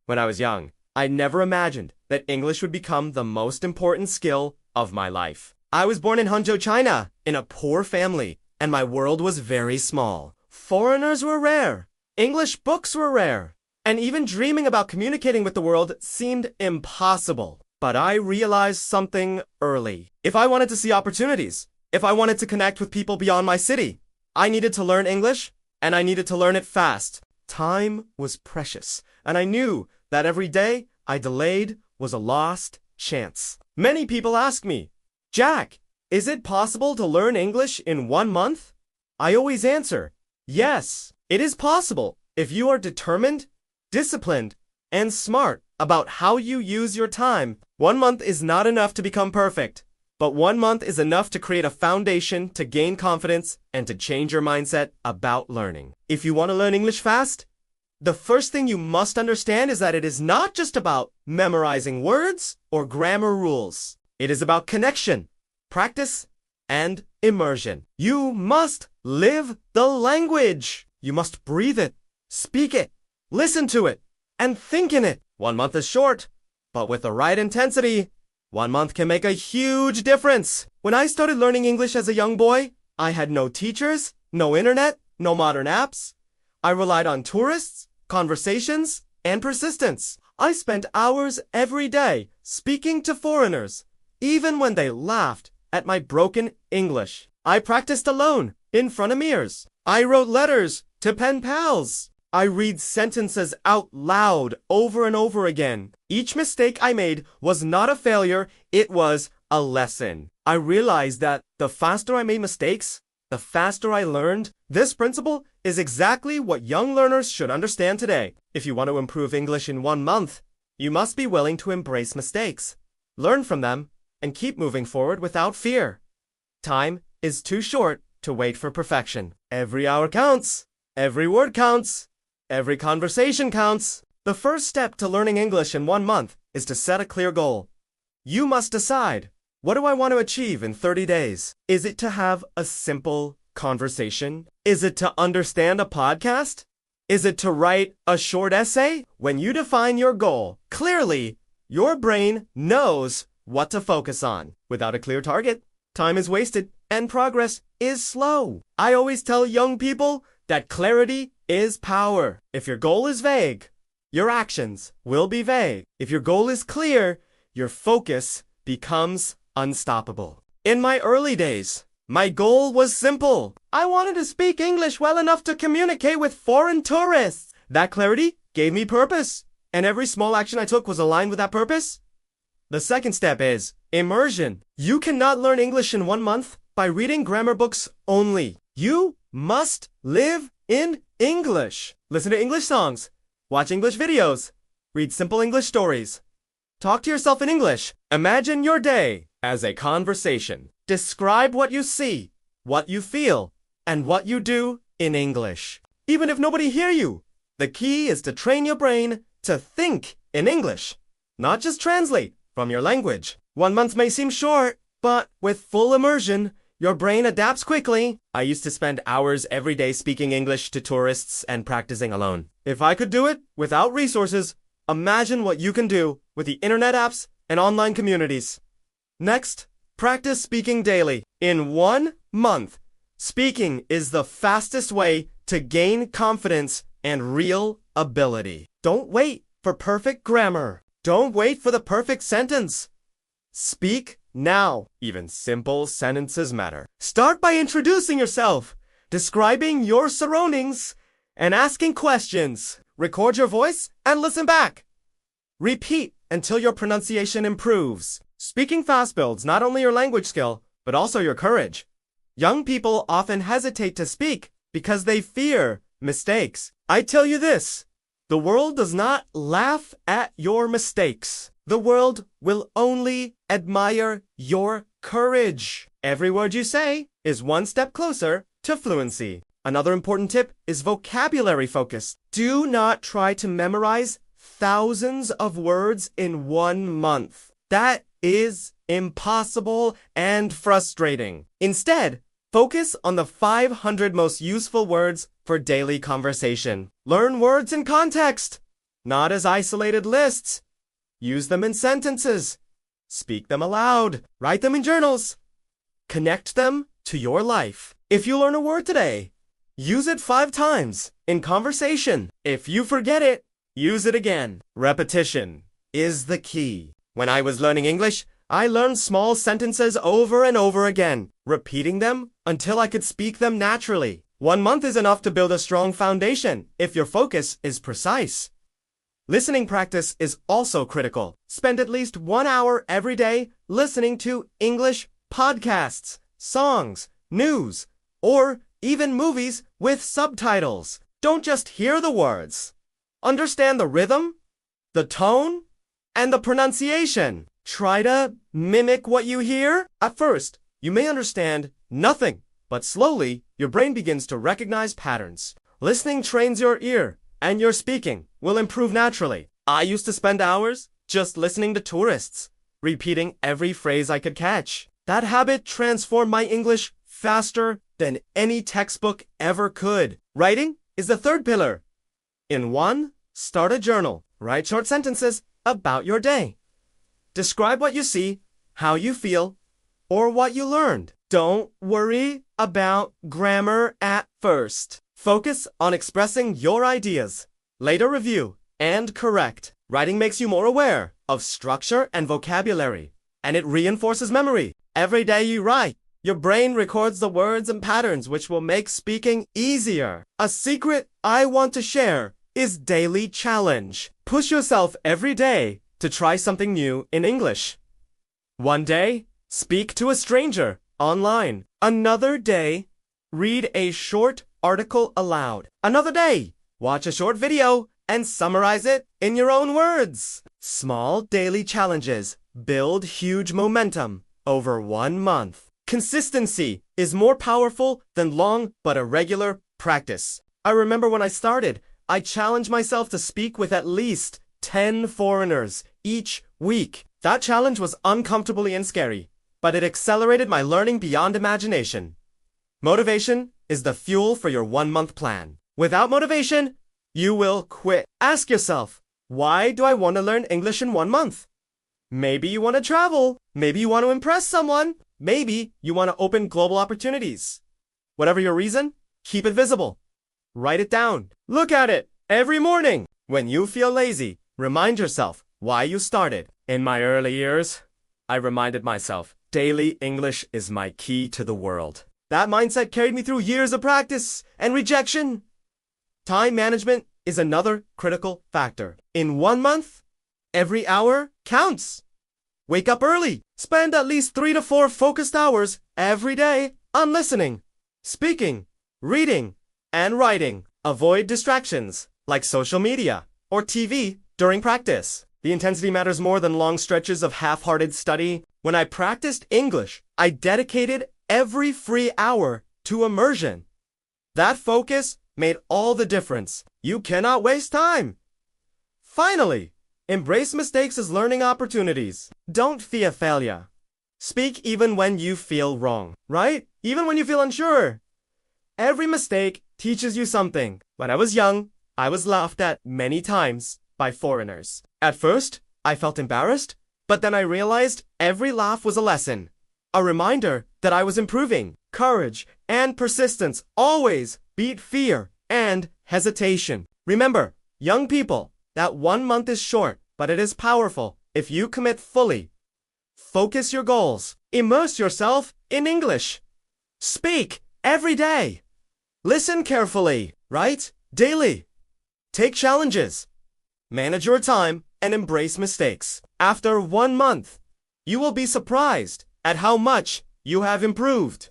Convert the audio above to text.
When I was young, I never imagined that English would become the most important skill of my life. I was born in Hangzhou, China, in a poor family, and my world was very small. Foreigners were rare. English books were rare. And even dreaming about communicating with the world seemed impossible. But I realized something early. If I wanted to see opportunities, if I wanted to connect with people beyond my city, I needed to learn English, and I needed to learn it fast. Time was precious, and I knew that every day I delayed was a lost chance. Many people ask me, Jack, is it possible to learn English in 1 month? I always answer, yes, it is possible if you are determined, disciplined, and smart about how you use your time. 1 month is not enough to become perfect, but 1 month is enough to create a foundation to gain confidence and to change your mindset about learning. If you want to learn English fast, the first thing you must understand is that it is not just about memorizing words or grammar rules. It is about connection, practice, and immersion. You must live the language. You must breathe it, speak it, listen to it, and think in it. 1 month is short, but with the right intensity, 1 month can make a huge difference. When I started learning English as a young boy, I had no teachers, no internet, no modern apps. I relied on tourists, conversations, and persistence. I spent hours every day speaking to foreigners, even when they laughed at my broken English. I practiced alone, in front of mirrors. I wrote letters to pen pals. I read sentences out loud over and over again. Each mistake I made was not a failure, it was a lesson. I realized that the faster I made mistakes, the faster I learned. This principle is exactly what young learners should understand today. If you want to improve English in 1 month, you must be willing to embrace mistakes, learn from them, and keep moving forward without fear. Time is too short to wait for perfection. Every hour counts. Every word counts. Every conversation counts. The first step to learning English in 1 month is to set a clear goal. You must decide, what do I want to achieve in 30 days? Is it to have a simple conversation? Is it to understand a podcast? Is it to write a short essay? When you define your goal clearly, your brain knows what to focus on. Without a clear target, time is wasted and progress is slow. I always tell young people that clarity is power. If your goal is vague, your actions will be vague. If your goal is clear, your focus becomes unstoppable. In my early days, my goal was simple. I wanted to speak English well enough to communicate with foreign tourists. That clarity gave me purpose, and every small action I took was aligned with that purpose. The second step is immersion. You cannot learn English in 1 month by reading grammar books only. You must live in English. Listen to English songs, watch English videos, read simple English stories. Talk to yourself in English. Imagine your day as a conversation. Describe what you see, what you feel, and what you do in English. Even if nobody hears you, the key is to train your brain to think in English, not just translate from your language. 1 month may seem short, but with full immersion, your brain adapts quickly. I used to spend hours every day speaking English to tourists and practicing alone. If I could do it without resources, imagine what you can do with the internet apps and online communities. Next, practice speaking daily. In 1 month, speaking is the fastest way to gain confidence and real ability. Don't wait for perfect grammar. Don't wait for the perfect sentence. Speak now. Even simple sentences matter. Start by introducing yourself, describing your surroundings, and asking questions. Record your voice and listen back. Repeat until your pronunciation improves. Speaking fast builds not only your language skill, but also your courage. Young people often hesitate to speak because they fear mistakes. I tell you this, the world does not laugh at your mistakes. The world will only admire your courage. Every word you say is 1 step closer to fluency. Another important tip is vocabulary focus. Do not try to memorize thousands of words in 1 month. That is impossible and frustrating. Instead, focus on the 500 most useful words for daily conversation. Learn words in context. not as isolated lists. Use them in sentences. Speak them aloud. Write them in journals. Connect them to your life. If you learn a word today, use it 5 times in conversation. If you forget it, use it again. Repetition is the key. When I was learning English, I learned small sentences over and over again, repeating them until I could speak them naturally. 1 month is enough to build a strong foundation if your focus is precise. Listening practice is also critical. Spend at least 1 hour every day listening to English podcasts, songs, news, or even movies with subtitles. Don't just hear the words. Understand the rhythm, the tone, and the pronunciation. Try to mimic what you hear. At first, you may understand nothing, but slowly, your brain begins to recognize patterns. Listening trains your ear, and your speaking will improve naturally. I used to spend hours just listening to tourists, repeating every phrase I could catch. That habit transformed my English faster than any textbook ever could. Writing is the 3rd pillar. In 1, start a journal. Write short sentences about your day. Describe what you see, how you feel, or what you learned. Don't worry about grammar at first. Focus on expressing your ideas. Later review and correct. Writing makes you more aware of structure and vocabulary, and it reinforces memory. Every day you write, your brain records the words and patterns which will make speaking easier. A secret I want to share is daily challenge. Push yourself every day to try something new in English. One day, speak to a stranger online. Another day, read a short article aloud. Another day, watch a short video and summarize it in your own words. Small daily challenges build huge momentum over 1 month. Consistency is more powerful than long but irregular practice. I remember when I started, I challenged myself to speak with at least 10 foreigners each week. That challenge was uncomfortably and scary, but it accelerated my learning beyond imagination. Motivation is the fuel for your 1-month plan. Without motivation, you will quit. Ask yourself, why do I want to learn English in 1 month? Maybe you want to travel. Maybe you want to impress someone. Maybe you want to open global opportunities. Whatever your reason, keep it visible. Write it down. Look at it every morning. When you feel lazy, remind yourself why you started. In my early years, I reminded myself, daily English is my key to the world. That mindset carried me through years of practice and rejection. Time management is another critical factor. In 1 month, every hour counts. Wake up early. Spend at least 3 to 4 focused hours every day on listening, speaking, reading, and writing. Avoid distractions like social media or TV during practice. The intensity matters more than long stretches of half-hearted study. When I practiced English, I dedicated every free hour to immersion. That focus made all the difference. You cannot waste time. Finally, embrace mistakes as learning opportunities. Don't fear failure. Speak even when you feel wrong, right? Even when you feel unsure. Every mistake teaches you something. When I was young, I was laughed at many times by foreigners. At first, I felt embarrassed, but then I realized every laugh was a lesson. A reminder that I was improving. Courage and persistence always beat fear and hesitation. Remember, young people, that 1 month is short, but it is powerful if you commit fully. Focus your goals. Immerse yourself in English. Speak every day. Listen carefully. Write daily. Take challenges. Manage your time and embrace mistakes. After 1 month, you will be surprised at how much you have improved.